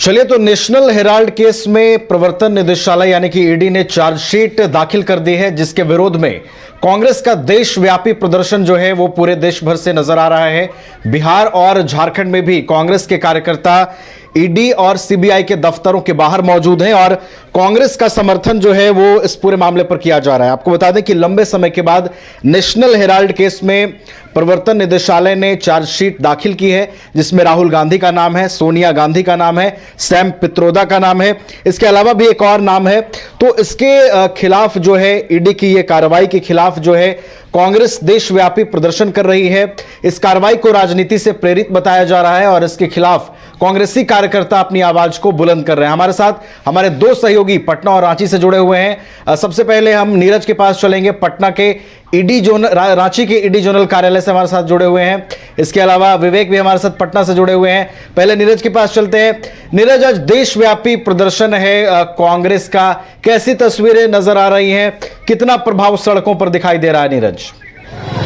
चलिए, तो national Herald case में प्रवर्तन निदेशालय यानी कि ईडी ने चार्जशीट दाखिल कर दी है, जिसके विरोध में कांग्रेस का देशव्यापी प्रदर्शन जो है वो पूरे देश भर से नजर आ रहा है। बिहार और झारखंड में भी कांग्रेस के कार्यकर्ता ईडी और सीबीआई के दफ्तरों के बाहर मौजूद हैं और कांग्रेस का समर्थन जो है वो इस पूरे मामले पर किया जा रहा है। आपको बता दें कि लंबे समय के बाद नेशनल हेराल्ड केस में प्रवर्तन निदेशालय ने चार्जशीट दाखिल की है, जिसमें राहुल गांधी का नाम है, सोनिया गांधी का नाम है, सैम पित्रोदा का नाम है, इसके अलावा भी एक और नाम है। तो इसके खिलाफ जो है ईडी की ये कार्रवाई के खिलाफ जो है कांग्रेस देशव्यापी प्रदर्शन कर रही है। इस कार्रवाई को राजनीति से प्रेरित बताया जा रहा है और इसके खिलाफ कांग्रेसी कार्यकर्ता अपनी आवाज को बुलंद कर रहे हैं। हमारे साथ हमारे दो सहयोगी पटना और रांची से जुड़े हुए हैं। सबसे पहले हम नीरज के पास चलेंगे, पटना के ईडी जोनल, रांची के ईडी जोनल कार्यालय से हमारे साथ जुड़े हुए हैं। इसके अलावा विवेक भी हमारे साथ पटना से जुड़े हुए हैं। पहले नीरज के पास चलते हैं। नीरज, आज देशव्यापी प्रदर्शन है कांग्रेस का, कैसी तस्वीरें नजर आ रही हैं, कितना प्रभाव सड़कों पर दिखाई दे रहा है नीरज?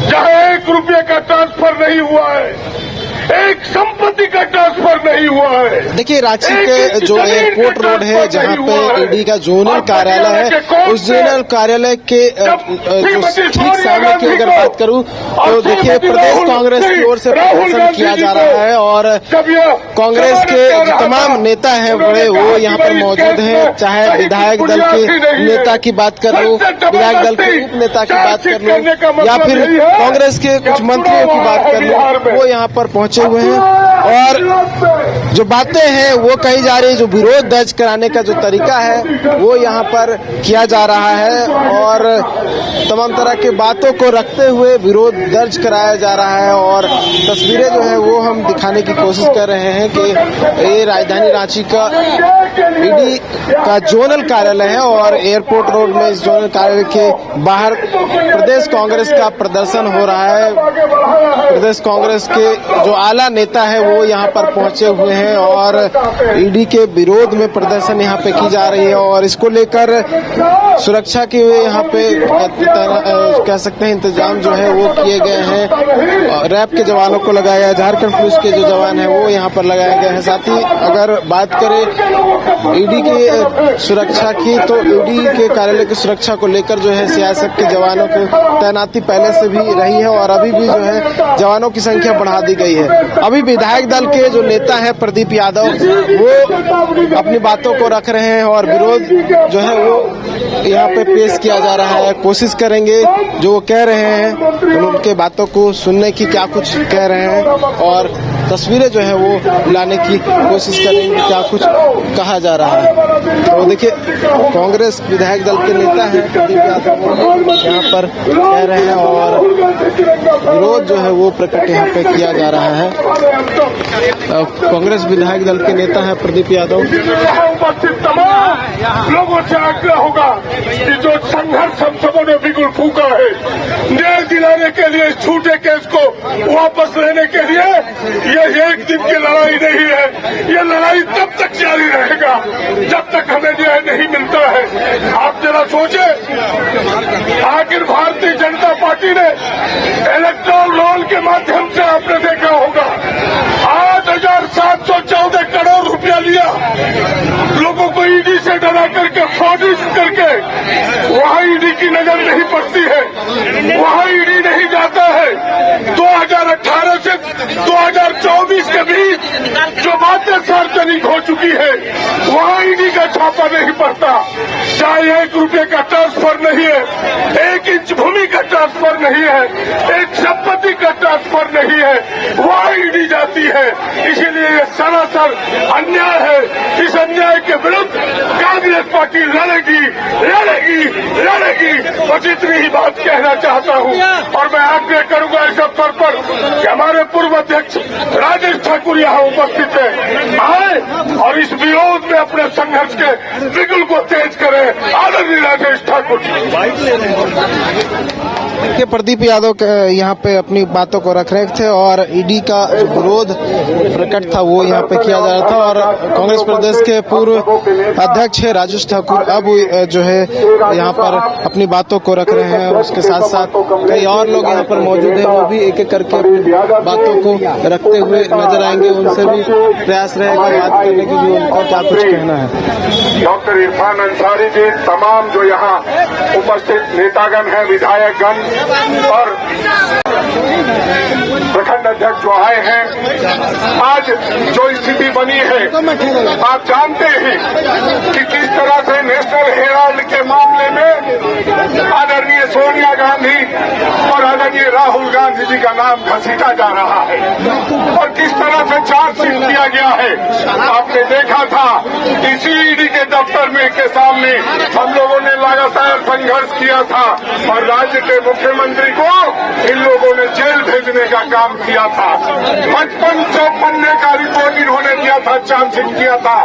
जहां 1 रुपये का ट्रांसफर नहीं हुआ है, एक संपत्ति का ट्रांसफर नहीं हुआ है। देखिए, रांची के जो एयरपोर्ट रोड है जहां पे ईडी का जोनल कार्यालय है, उस जोनल कार्यालय के जो ठीक सामने की अगर बात करूं तो देखिए प्रदेश कांग्रेस की ओर से प्रदर्शन किया जा रहा है और कांग्रेस के जो तमाम नेता हैं बड़े वो यहाँ पर मौजूद हैं। चाहे विधायक दल के नेता की बात कर लूं, विधायक दल के उप नेता की बात कर लूं या फिर कांग्रेस के कुछ मंत्रियों की बात कर लूं, वो यहाँ पर पहुंचे हुए हैं और जो बातें हैं वो कही जा रही है, जो विरोध दर्ज कराने का जो तरीका है वो यहाँ पर किया जा रहा है और तमाम तरह के बातों को रखते हुए विरोध दर्ज कराया जा रहा है। और तस्वीरें जो है वो हम दिखाने की कोशिश कर रहे हैं कि ये राजधानी रांची का ईडी का जोनल कार्यालय है और एयरपोर्ट रोड में इस जोनल कार्यालय के बाहर प्रदेश कांग्रेस का प्रदर्शन हो रहा है। प्रदेश कांग्रेस के जो आला नेता है वो यहाँ पर पहुंचे हुए हैं और ईडी के विरोध में प्रदर्शन यहाँ पे की जा रही है और इसको लेकर सुरक्षा के यहाँ पे कह सकते हैं इंतजाम जो है वो किए गए हैं। रैप के जवानों को लगाया गया है, झारखंड पुलिस के जो जवान हैं वो यहाँ पर लगाए गए हैं। साथ ही अगर बात करें ईडी की सुरक्षा की तो ईडी के कार्यालय की सुरक्षा को लेकर जो है सियासत के जवानों की तैनाती पहले से भी रही है और अभी भी जो है जवानों की संख्या बढ़ा दी गई है। अभी विधायक दल के जो नेता है प्रदीप यादव वो अपनी बातों को रख रहे हैं और विरोध जो है वो यहाँ पे पेश किया जा रहा है। कोशिश करेंगे जो वो कह रहे हैं उनके बातों को सुनने की, क्या कुछ कह रहे हैं और तस्वीरें जो है वो लाने की कोशिश करेंगे क्या कुछ कहा जा रहा है। तो देखिए कांग्रेस विधायक दल के नेता हैं प्रदीप यादव यहाँ पर कह रहे हैं और विरोध जो है वो प्रकट यहाँ पे किया जा रहा है। कांग्रेस विधायक दल के नेता है प्रदीप यादव। उपस्थित तमाम लोगों से आग्रह होगा कि जो संघर्ष हम सबों ने बिगुल फूका है, न्याय दिलाने के लिए झूठे केस को वापस लेने के लिए, ये एक दिन की लड़ाई नहीं है। ये लड़ाई तब तक जारी रहेगा जब तक हमें न्याय नहीं मिलता है। आप जरा सोचे, आखिर भारतीय जनता पार्टी ने इलेक्टोरल रोल के माध्यम से आपने देखा होगा 8,714 करोड़ रुपया लिया, लोगों को ईडी से डरा करके फ्रॉडिस्ट करके वहां ईडी की नजर नहीं पड़ती है, वहां ईडी नहीं जाता है। 2018 से 2024 के बीच जो बातें सार्वजनिक हो चुकी है वहां ईडी का छापा नहीं पड़ता। चाहे 1 रुपये का ट्रांसफर नहीं है, 1 इंच भूमि का ट्रांसफर नहीं है, एक संपत्ति का ट्रांसफर नहीं है, वहां ईडी जाती है। इसीलिए ये सरासर अन्याय है। इस अन्याय के विरुद्ध कांग्रेस पार्टी लड़ेगी लड़ेगी लड़ेगी। बस इतनी ही बात कहना चाहता हूं और मैं आग्रह करूंगा इस अवसर पर कि हमारे पूर्व अध्यक्ष राजेश ठाकुर यहाँ उपस्थित है, आए और इस विरोध में अपने संघर्ष के बिगुल को तेज करें। आदरणीय राजेश ठाकुर। के प्रदीप यादव यहाँ पे अपनी बातों को रख रहे थे और ईडी का जो विरोध प्रकट था वो यहाँ पे किया जा रहा था। और कांग्रेस प्रदेश के पूर्व अध्यक्ष है राजेश ठाकुर अब जो है यहाँ पर अपनी बातों को रख रहे हैं। उसके साथ साथ कई और लोग यहाँ पर मौजूद हैं, वो भी एक एक करके अपनी बातों को रखते हुए नजर आएंगे। उनसे भी प्रयास रहेगा बात करने की भी उनका क्या कुछ कहना है। डॉक्टर इरफान अंसारी जी, तमाम जो यहाँ उपस्थित नेतागण हैं, विधायकगण और प्रखंड अध्यक्ष जो आए हैं, आज जो स्थिति बनी है आप जानते हैं कि किस तरह से नेशनल हेराल्ड के मामले में आदरणीय सोनिया गांधी और आदरणीय राहुल गांधी जी का नाम घसीटा जा रहा है और किस तरह से चार्जशीट किया गया है। आपने देखा था इसी ईडी के दफ्तर में के सामने हम लोगों ने लगातार संघर्ष किया था और राज्य के मुख्यमंत्री को इन लोगों ने जेल भेजने का काम किया था। 55 पन्ने का रिपोर्ट इन्होंने दिया था, चार्जशीट किया था।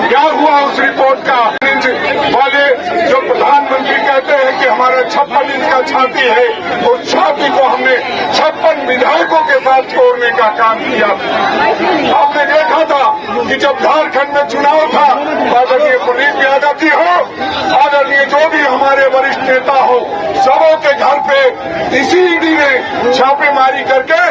क्या हुआ उस रिपोर्ट का? वाले जो प्रधानमंत्री कहते हैं कि हमारा 56 इंच का छाती है, उस छाती को हमने 56 विधायकों के साथ छोड़ने का काम किया। आपने देखा था कि जब झारखंड में चुनाव था, आदरणीय प्रदीप यादव जी हो, आदरणीय जो भी हमारे वरिष्ठ नेता हो, सबों के घर पे इसी ईडी ने छापेमारी करके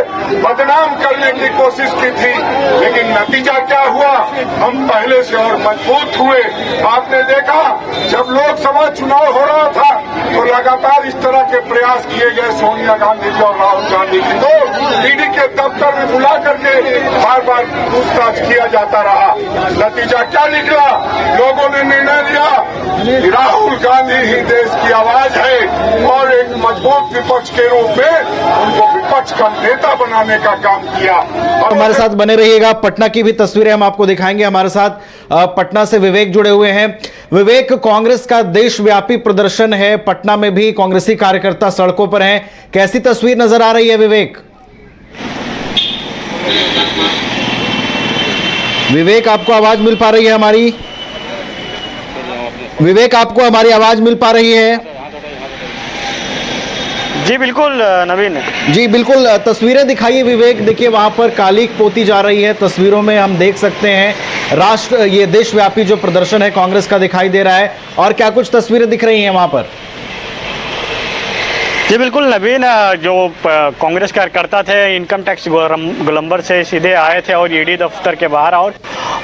बदनाम करने की कोशिश की थी। लेकिन नतीजा क्या हुआ? हम पहले से और मजबूत हुए। आपने देखा जब लोकसभा चुनाव हो रहा था तो लगातार इस तरह के प्रयास किए गए सोनिया गांधी जी और राहुल गांधी जी को ईडी के दफ्तर में बुला करके बार बार पूछताछ किया जाता रहा। नतीजा क्या निकला? लोगों ने निर्णय लिया कि राहुल गांधी ही देश की आवाज है और एक मजबूत विपक्ष के रूप में उनको विपक्ष का नेता बनाने का काम किया। और हमारे साथ बने रहिएगा, पटना की भी तस्वीरें हम आपको दिखाएंगे। हमारे साथ पटना से विवेक जुड़े हुए हैं। विवेक, कांग्रेस का देशव्यापी प्रदर्शन है, पटना में भी कांग्रेसी कार्यकर्ता सड़कों पर हैं, कैसी तस्वीर नजर आ रही है विवेक? विवेक, आपको आवाज मिल पा रही है हमारी? विवेक, आपको हमारी आवाज मिल पा रही है? जी बिल्कुल नवीन जी बिल्कुल, तस्वीरें दिखाइए विवेक। देखिए वहां पर कालीक पोती जा रही है, तस्वीरों में हम देख सकते हैं ये देशव्यापी जो प्रदर्शन है कांग्रेस का दिखाई दे रहा है। और क्या कुछ तस्वीरें दिख रही हैं वहां पर? जी बिल्कुल नवीन, जो कांग्रेस कार्यकर्ता थे इनकम टैक्स गोलंबर से सीधे आए थे और ईडी दफ्तर के बाहर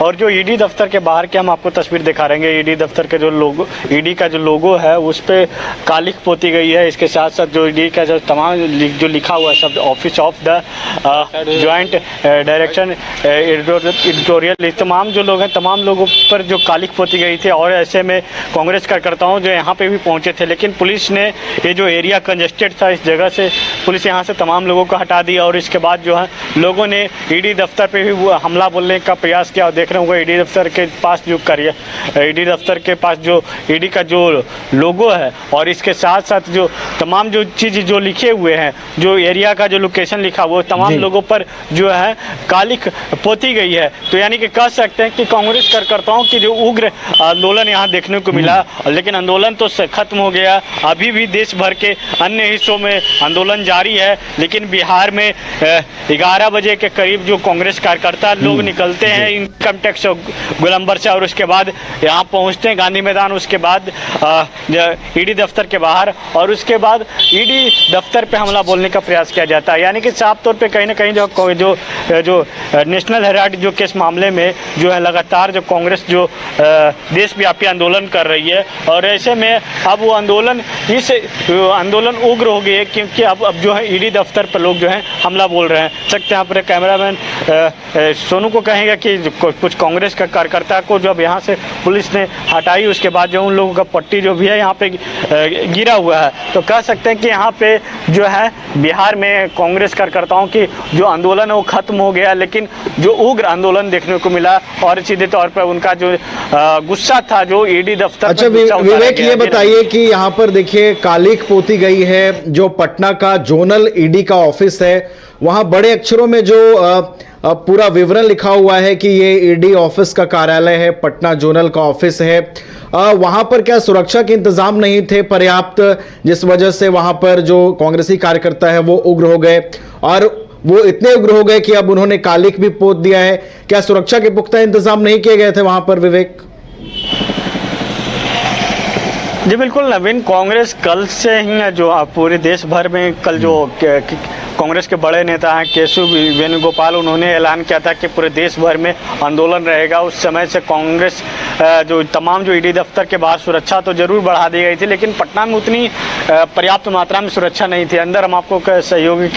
और जो ईडी दफ्तर के बाहर के हम आपको तस्वीर दिखा रहेंगे। ईडी दफ्तर के जो लोगो, ईडी का जो लोगो है उस पर कालिक पोती गई है। इसके साथ साथ जो ईडी का जो तमाम जो लिखा हुआ है सब office of the joint direction editorial, तमाम जो लोग हैं तमाम लोगों पर जो कालिक पोती गई थी। और ऐसे में कांग्रेस कार्यकर्ताओं जो यहाँ पे भी पहुँचे थे, लेकिन पुलिस ने ये जो एरिया कंजेस्टेड था इस जगह से पुलिस यहाँ से तमाम लोगों को हटा दिया और इसके बाद जो है लोगों ने ईडी दफ्तर पे भी हमला बोलने का प्रयास किया। और देख रहे होंगे ईडी दफ्तर के पास जो ईडी दफ्तर के पास जो ईडी का जो लोगो है और इसके साथ साथ जो तमाम जो चीज़ जो लिखे हुए हैं, जो एरिया का जो लोकेशन लिखा हुआ है, तमाम लोगों पर जो है कालिक पोती गई है। तो यानी कि कह सकते हैं कि कांग्रेस कार्यकर्ताओं की जो उग्र आंदोलन यहाँ देखने को मिला, लेकिन आंदोलन तो खत्म हो गया। अभी भी देश भर के अन्य हिस्सों में आंदोलन जारी है, लेकिन बिहार में 11 बजे के करीब जो कांग्रेस कार्यकर्ता लोग निकलते हैं इनकम टैक्स गोलंबर से और उसके बाद यहाँ पहुँचते हैं गांधी मैदान, उसके बाद ईडी दफ्तर के बाहर और उसके बाद ईडी दफ्तर पे हमला बोलने का प्रयास किया जाता है। यानी कि साफ तौर पे कहीं ना कहीं जो नेशनल हेराल्ड जो केस मामले में जो है लगातार जो कांग्रेस जो देशव्यापी आंदोलन कर रही है और ऐसे में अब वो आंदोलन उग्र हो गई है क्योंकि अब जो है ईडी दफ्तर पर लोग जो है हमला बोल रहे हैं। सकते हैं अपने कैमरामैन सोनू को कहेंगे कि कुछ कांग्रेस का कार्यकर्ता को जब यहाँ से पुलिस ने हटाई उसके बाद जो उन लोगों का पट्टी जो भी है यहाँ पे गिरा हुआ है, तो कह सकते हैं कि यहाँ पे जो है बिहार में कांग्रेस कार्यकर्ताओं की जो आंदोलन है वो खत्म हो गया, लेकिन जो उग्र आंदोलन देखने को मिला और सीधे तौर पर उनका जो गुस्सा था जो ईडी दफ्तर। अच्छा विवेक, ये बताइए कि यहाँ पर देखिए कालिक पोती गई है, है जो पटना का जोनल ईडी का ऑफिस है, वहां बड़े अक्षरों में जो पूरा विवरण लिखा हुआ है कि ये ईडी ऑफिस का कार्यालय है, पटना जोनल का ऑफिस है। वहां पर क्या सुरक्षा के इंतजाम नहीं थे पर्याप्त, जिस वजह से वहां पर जो कांग्रेसी कार्यकर्ता है वो उग्र हो गए, और वो इतने उग्र हो गए कि अब उन्होंने कालिक भी पोत दिया है। क्या सुरक्षा के पुख्ता इंतजाम नहीं किए गए थे वहां पर, विवेक? जी बिल्कुल नवीन, कांग्रेस कल से ही जो पूरे देश भर में कल जो कांग्रेस के बड़े नेता हैं केशव वेणुगोपाल, उन्होंने ऐलान किया था कि पूरे देश भर में आंदोलन रहेगा। उस समय से कांग्रेस जो तमाम जो ईडी दफ्तर के बाहर सुरक्षा तो जरूर बढ़ा दी गई थी, लेकिन पटना में उतनी पर्याप्त मात्रा में सुरक्षा नहीं थी। अंदर हम आपको सहयोगी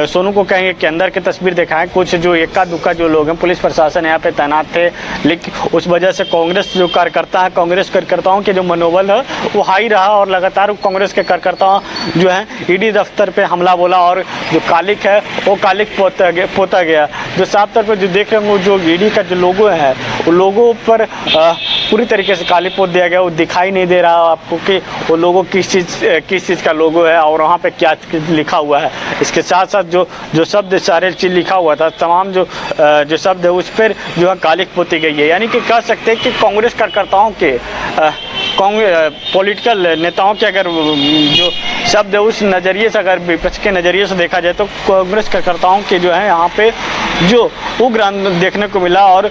सोनू को कहेंगे कि अंदर की तस्वीर दिखाएं। कुछ जो इक्का दुक्का जो लोग हैं, पुलिस प्रशासन यहाँ पे तैनात थे, लेकिन उस वजह से कांग्रेस जो कार्यकर्ता है, कांग्रेस कार्यकर्ताओं के जो मनोबल है वो हाई रहा, और लगातार कांग्रेस के कार्यकर्ता जो हैं ईडी दफ्तर पे हमला बोला, और जो कालिक है वो कालिक पोता गया। जो साफ तौर पर जो देख रहे हैं, वो जो ईडी का जो लोगो है वो लोगो पर पूरी तरीके से कालिक पोत दिया गया। वो दिखाई नहीं दे रहा आपको कि वो लोगो किस चीज़ का लोगो है और वहाँ पे क्या लिखा हुआ है। इसके साथ साथ जो शब्द सारे चीज़ लिखा हुआ था, तमाम जो शब्द है उस पर जो है कालिक पोती गई है। यानी कि कह सकते हैं कि कांग्रेस कार्यकर्ताओं के पॉलिटिकल नेताओं के अगर जो शब्द है उस नज़रिए से, अगर विपक्ष के नज़रिए से देखा जाए, तो कांग्रेस कार्यकर्ताओं के जो है यहाँ पे जो उग्र देखने को मिला, और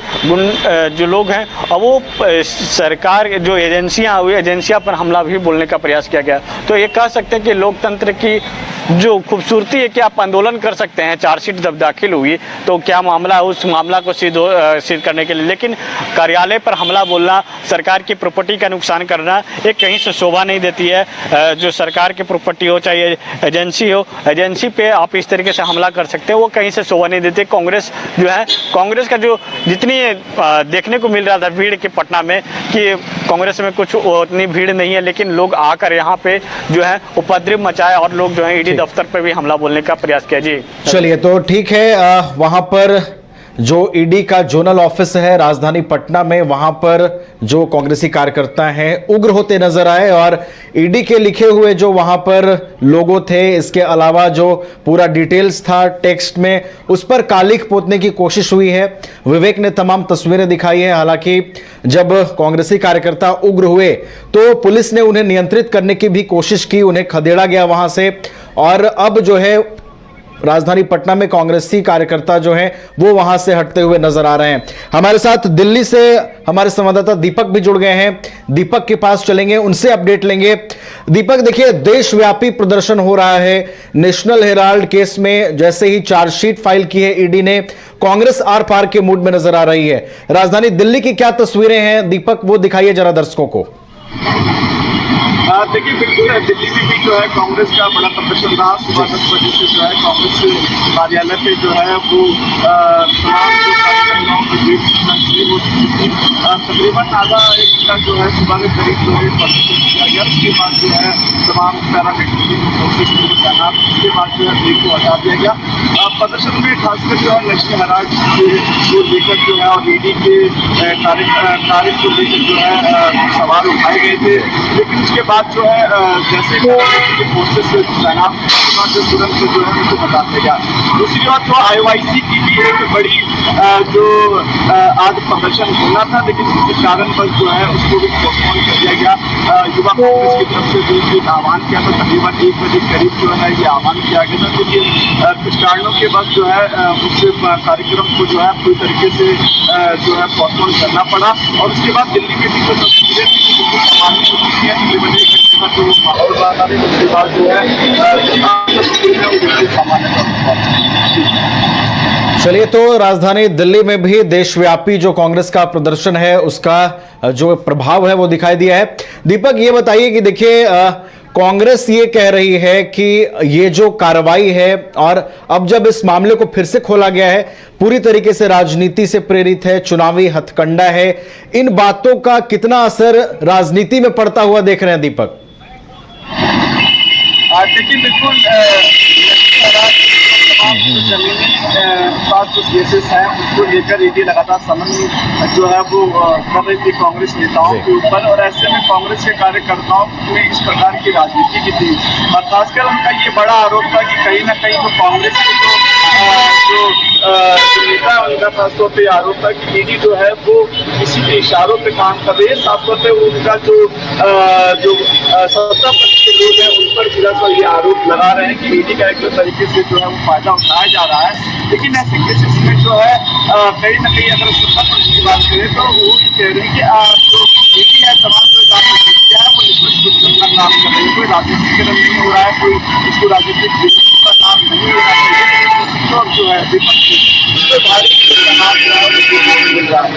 जो लोग हैं अब वो सरकार जो एजेंसियां पर हमला भी बोलने का प्रयास किया गया। तो ये कह सकते हैं कि लोकतंत्र की जो खूबसूरती है कि आप आंदोलन कर सकते हैं। चार्जशीट जब दाखिल हुई तो क्या मामला है, उस मामला को सिद्ध करने के लिए, लेकिन कार्यालय पर हमला बोलना, सरकार की प्रॉपर्टी का नुकसान करना, ये कहीं से शोभा नहीं देती है। जो सरकार की प्रॉपर्टी हो, चाहे एजेंसी हो, एजेंसी पे आप इस तरीके से हमला कर सकते हैं, वो कहीं से शोभा नहीं देती। कांग्रेस जो है, कांग्रेस का जो जितनी देखने को मिल रहा था भीड़ के पटना में, कि कांग्रेस में कुछ उतनी भीड़ नहीं है, लेकिन लोग आकर यहाँ पे जो है उपद्रव मचाए, और लोग जो है ईडी दफ्तर पे भी हमला बोलने का प्रयास किया। जी चलिए, तो ठीक है, वहां पर जो ईडी का जोनल ऑफिस है राजधानी पटना में, वहां पर जो कांग्रेसी कार्यकर्ता हैं उग्र होते नजर आए, और ईडी के लिखे हुए जो वहां पर लोगो थे, इसके अलावा जो पूरा डिटेल्स था टेक्स्ट में, उस पर कालिक पोतने की कोशिश हुई है। विवेक ने तमाम तस्वीरें दिखाई है। हालांकि जब कांग्रेसी कार्यकर्ता उग्र हुए तो पुलिस ने उन्हें नियंत्रित करने की भी कोशिश की, उन्हें खदेड़ा गया वहां से, और अब जो है राजधानी पटना में कांग्रेसी कार्यकर्ता जो हैं वो वहां से हटते हुए नजर आ रहे हैं। हमारे साथ दिल्ली से हमारे संवाददाता दीपक भी जुड़ गए हैं। दीपक के पास चलेंगे, उनसे अपडेट लेंगे। दीपक, देखिए, देशव्यापी प्रदर्शन हो रहा है नेशनल हेराल्ड केस में। जैसे ही चार्जशीट फाइल की है ईडी ने, कांग्रेस आर पार के मूड में नजर आ रही है। राजधानी दिल्ली की क्या तस्वीरें हैं दीपक, वो दिखाइए जरा दर्शकों को। देखिए, बिल्कुल दिल्ली में भी जो है कांग्रेस का बड़ा प्रदर्शन रहा। सुबह 10 बजे से जो है कांग्रेस कार्यालय पे जो है वो तमाम जो कार्यकर्ताओं की भीड़ शुरू हो चुकी थी। तकरीबन आधा एक घंटा जो है सुबह के करीब जो है प्रदर्शन किया गया। उसके बाद जो है तमाम पैरामिलिट्री फोर्सेस को तैनात, उसके बाद जो है भीड़ को हटा दिया गया। प्रदर्शन में खासकर जो है नेशनल हेराल्ड को लेकर जो है और ईडी के कार्य को लेकर जो है सवाल उठाए गए थे, लेकिन उसके बाद जो है जैसे पैरामिलिट्री फोर्सेस तैनात जो तुरंत जो है उनको बता दिया गया। दूसरी बात जो IOIC की भी एक बड़ी जो आज प्रदर्शन होना था, लेकिन किसी कारण बस जो है उसको भी पोस्टपोन कर दिया गया। युवा कांग्रेस की तरफ से जो एक आह्वान किया था, तकरीबन 1 बजे करीब जो है ये आह्वान किया गया था, लेकिन कुछ कारणों के बाद जो है उस कार्यक्रम को जो है पूरी तरीके से जो है पोस्टपोन करना पड़ा। और उसके बाद दिल्ली में भी जो तस्वीरें थी बिल्कुल सामान्य हो चुकी है। तकरीबन 1 घंटे का जो माहौल रहा, उसके बाद जो है तस्वीरें वो बिल्कुल सामान्य। चलिए, तो राजधानी दिल्ली में भी देशव्यापी जो कांग्रेस का प्रदर्शन है उसका जो प्रभाव है वो दिखाई दिया है। दीपक, ये बताइए कि देखिए, कांग्रेस ये कह रही है कि ये जो कार्रवाई है, और अब जब इस मामले को फिर से खोला गया है, पूरी तरीके से राजनीति से प्रेरित है, चुनावी हथकंडा है। इन बातों का कितना असर राजनीति में पड़ता हुआ देख रहे हैं दीपक? देखिए, बिल्कुल पास जो जमीनी पास जो केसेस हैं उसको लेकर ईडी लगातार समन जो है वो कर रही थी कांग्रेस नेताओं के ऊपर, और ऐसे में कांग्रेस के कार्यकर्ताओं में इस प्रकार की राजनीति की थी। और खासकर उनका ये बड़ा आरोप था कि कहीं ना कहीं जो कांग्रेस के जो नेता उनका खासतौर पर आरोप था कि ईडी जो है वो किसी के इशारों पे काम कर रही है। साफतौर पे उनका जो सत्ता पक्ष के लोग हैं उन पर जिला पर ये आरोप लगा रहे हैं कि ईडी का एक तरीके से जो है वो फायदा उठाया जा रहा है। लेकिन ऐसे केसेस में जो है कहीं ना कहीं अगर सत्ता पक्ष की बात करें तो वो कह रहे हैं कि जो ईडी है तमाम जो है वो निष्पक्ष रूप से अपना काम कर रही है, कोई राजनीतिकरण नहीं हो रहा है, कोई इसको राजनीतिक का नाम नहीं लेना चाहिए। और जो है विपक्ष भारी नाम जो है वो मिल रहा है,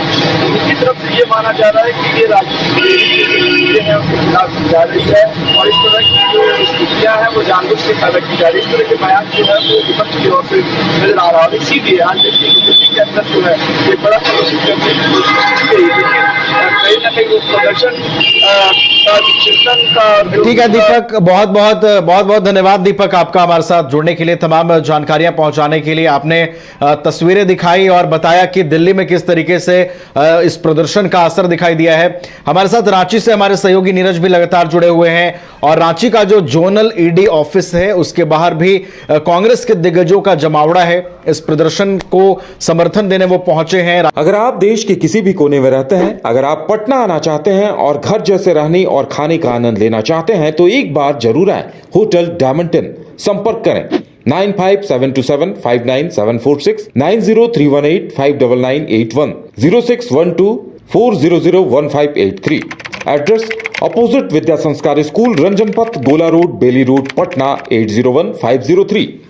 उनकी तरफ से ये माना जा रहा है कि ये राजनीतिक है उसके खिलाफ की जा रही है, और इस तरह की जो स्थितियाँ हैं वो जानबूझ से पैदा की जा रही है। इस तरह के बयान जो है वो विपक्ष की ओर से नजर आ रहा है। और इसीलिए आज देखिए बीजेपी के अंदर जो है ये बड़ा प्रदर्शन करने की कोशिश की गई, लेकिन कहीं ना कहीं वो प्रदर्शन का चिंतन का। ठीक है दीपक, बहुत बहुत धन्यवाद दीपक, आपका हमारे साथ जुड़ने के लिए, तमाम जानकारियां पहुंचाने के लिए। आपने तस्वीरें दिखाई और बताया कि दिल्ली में किस तरीके से इस प्रदर्शन का असर दिखाई दिया है। हमारे साथ रांची से हमारे सहयोगी नीरज भी लगातार जुड़े हुए हैं, और रांची का जो जोनल ईडी ऑफिस है उसके बाहर भी कांग्रेस के दिग्गजों का जमावड़ा है। इस प्रदर्शन को समर्थन देने वो पहुंचे हैं। अगर आप देश के किसी भी कोने में रहते हैं, अगर आप पटना आना चाहते हैं और घर जैसे रहने और खाने का आनंद लेना चाहते हैं तो एक बार जरूर आए होटल डायमंड इन। संपर्क करें 9572759746, 9031859981, 0612400158 एड्रेस अपोजिट विद्या संस्कार स्कूल, रंजन पथ, गोला रोड, बेली रोड, पटना 801503।